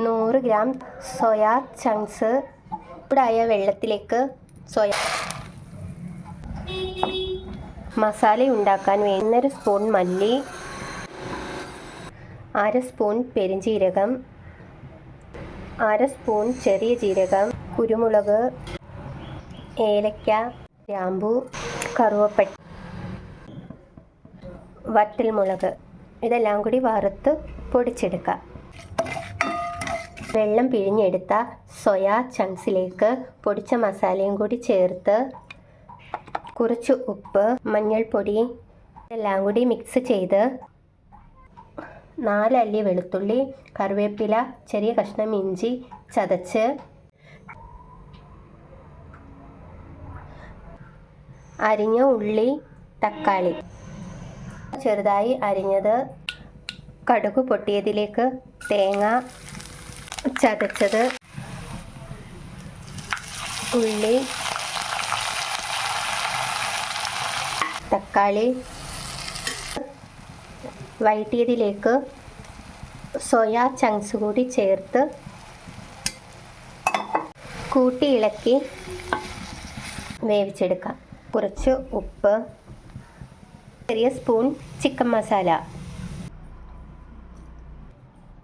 100 gram soya chunks. ചൂടായ വെള്ളത്തിലേക്ക് മസാല ഉണ്ടാക്കാൻ 1 സ്പൂൺ മല്ലി, 1/2 സ്പൂൺ പെരിഞ്ജീരകം, 1/2 സ്പൂൺ ചെറിയ ജീരകം, കുരുമുളക്, ഏലക്ക, ഗ്രാമ്പൂ, കറുവപ്പട്ട, വറ്റൽമുളക് ഇതെല്ലാം കൂടി വറുത്ത് പൊടിച്ചെടുക്കാം. വെള്ളം പിഴിഞ്ഞെടുത്ത സോയാ ചങ്ക്സിലേക്ക് പൊടിച്ച മസാലയും കൂടി ചേർത്ത് കുറച്ച് ഉപ്പ്, മഞ്ഞൾപ്പൊടി എല്ലാം കൂടി മിക്സ് ചെയ്ത് 4 അല്ലി വെളുത്തുള്ളി, കറിവേപ്പില, ചെറിയ കഷ്ണം ഇഞ്ചി ചതച്ച്, അരിഞ്ഞ ഉള്ളി, തക്കാളി ചെറുതായി അരിഞ്ഞത്, കടുക് പൊട്ടിയതിലേക്ക് തേങ്ങ ചതച്ചത്, ഉള്ളി, തക്കാളി വഴറ്റിയതിലേക്ക് സോയാ ചങ്ക്സ് കൂടി ചേർത്ത് കൂട്ടി ഇളക്കി വേവിച്ചെടുക്കാം. കുറച്ച് ഉപ്പ്, ചെറിയ സ്പൂൺ ചിക്കൻ മസാല.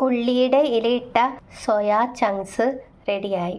ഉള്ളിയുടെ ഇലയിട്ട സോയാ ചങ്ക്സ് റെഡിയായി.